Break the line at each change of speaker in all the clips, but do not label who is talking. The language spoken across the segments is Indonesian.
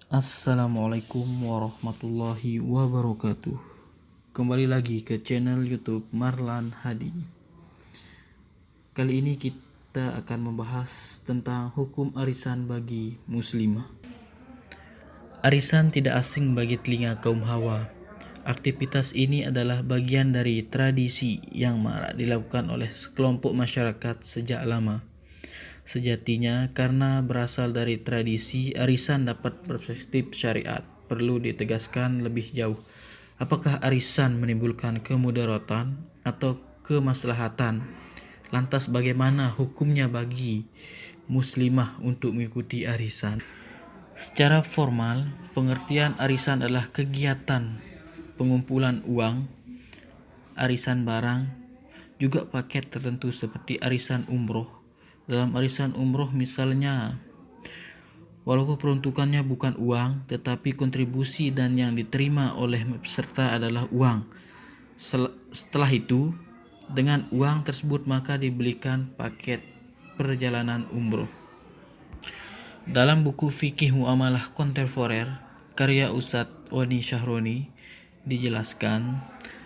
Assalamualaikum warahmatullahi wabarakatuh. Kembali lagi ke channel YouTube Marlan Hadi. Kali ini kita akan membahas tentang hukum arisan bagi muslimah. Arisan tidak asing bagi telinga kaum Hawa. Aktivitas ini adalah bagian dari tradisi yang marak dilakukan oleh sekelompok masyarakat sejak lama. Sejatinya, karena berasal dari tradisi, arisan dapat perspektif syariat. Perlu ditegaskan lebih jauh, apakah arisan menimbulkan kemudaratan atau kemaslahatan? Lantas bagaimana hukumnya bagi muslimah untuk mengikuti arisan? Secara formal, pengertian arisan adalah kegiatan pengumpulan uang, arisan barang, juga paket tertentu seperti arisan umroh. Dalam arisan umroh misalnya, walaupun peruntukannya bukan uang, tetapi kontribusi dan yang diterima oleh peserta adalah uang. Setelah itu, dengan uang tersebut maka dibelikan paket perjalanan umroh. Dalam buku Fikih Muamalah Kontemporer, karya Ustadz Oni Syahroni, dijelaskan,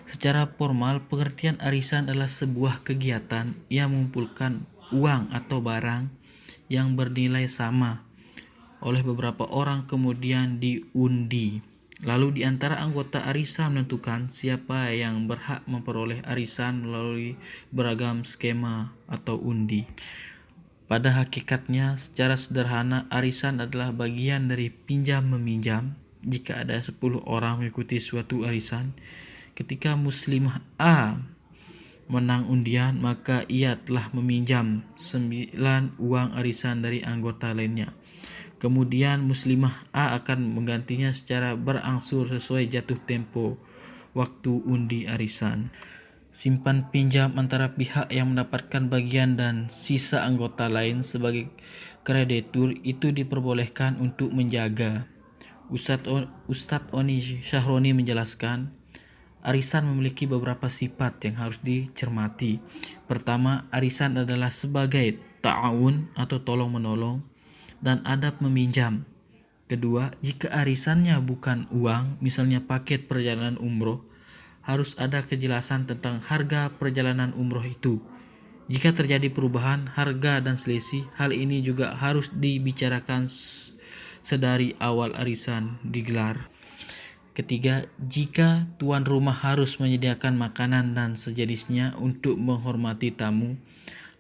secara formal pengertian arisan adalah sebuah kegiatan yang mengumpulkan uang atau barang yang bernilai sama oleh beberapa orang kemudian diundi. Lalu di antara anggota arisan menentukan siapa yang berhak memperoleh arisan melalui beragam skema atau undi. Pada hakikatnya, secara sederhana, arisan adalah bagian dari pinjam-meminjam. Jika ada 10 orang mengikuti suatu arisan, ketika muslimah A menang undian, maka ia telah meminjam 9 uang arisan dari anggota lainnya. Kemudian muslimah A akan menggantinya secara berangsur sesuai jatuh tempo waktu undi arisan. Simpan pinjam antara pihak yang mendapatkan bagian dan sisa anggota lain sebagai kreditur itu diperbolehkan untuk menjaga. Ustadz Oni Syahroni menjelaskan, arisan memiliki beberapa sifat yang harus dicermati. Pertama, arisan adalah sebagai ta'awun atau tolong-menolong dan adab meminjam. Kedua, jika arisannya bukan uang, misalnya paket perjalanan umroh, harus ada kejelasan tentang harga perjalanan umroh itu. Jika terjadi perubahan harga dan selisih, hal ini juga harus dibicarakan sedari awal arisan digelar. Ketiga, jika tuan rumah harus menyediakan makanan dan sejenisnya untuk menghormati tamu,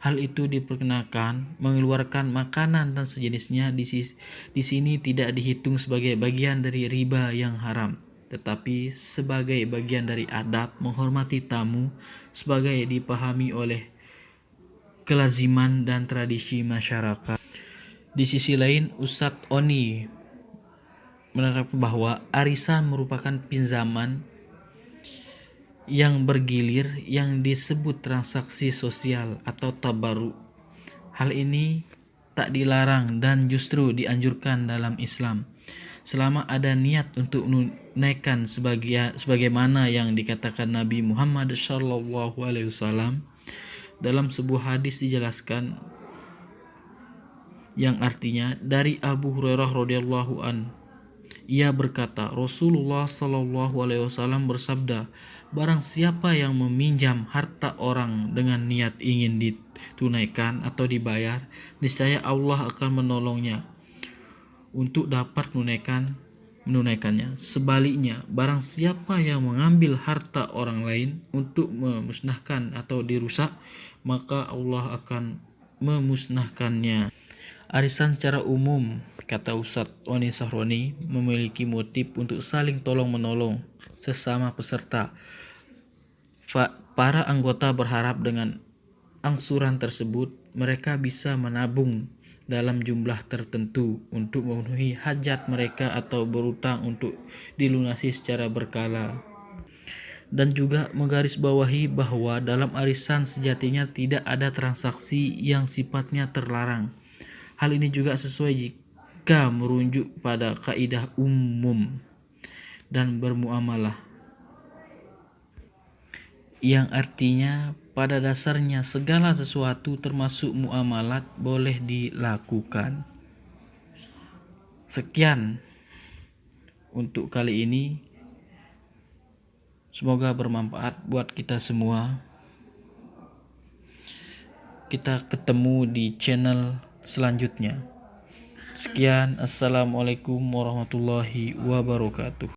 hal itu diperkenakan. Mengeluarkan makanan dan sejenisnya di sini tidak dihitung sebagai bagian dari riba yang haram, tetapi sebagai bagian dari adab menghormati tamu sebagai dipahami oleh kelaziman dan tradisi masyarakat. Di sisi lain, Ustadz Oni menerangkan bahwa arisan merupakan pinjaman yang bergilir yang disebut transaksi sosial atau tabaruk. Hal ini tak dilarang dan justru dianjurkan dalam Islam, selama ada niat untuk menunaikan sebagaimana yang dikatakan Nabi Muhammad SAW. Dalam sebuah hadis dijelaskan yang artinya dari Abu Hurairah radhiyallahu an, ia berkata, Rasulullah SAW bersabda, barang siapa yang meminjam harta orang dengan niat ingin ditunaikan atau dibayar, niscaya Allah akan menolongnya untuk dapat menunaikannya. Sebaliknya, barang siapa yang mengambil harta orang lain untuk memusnahkan atau dirusak, maka Allah akan memusnahkannya. Arisan secara umum, kata Ustadz Oni Syahroni, memiliki motif untuk saling tolong-menolong sesama peserta. Para anggota berharap dengan angsuran tersebut mereka bisa menabung dalam jumlah tertentu untuk memenuhi hajat mereka atau berutang untuk dilunasi secara berkala. Dan juga menggarisbawahi bahwa dalam arisan sejatinya tidak ada transaksi yang sifatnya terlarang. Hal ini juga sesuai jika merujuk pada kaidah umum dan bermuamalah, yang artinya pada dasarnya segala sesuatu termasuk muamalat boleh dilakukan. Sekian untuk kali ini. Semoga bermanfaat buat kita semua. Kita ketemu di channel selanjutnya. Sekian, assalamualaikum warahmatullahi wabarakatuh.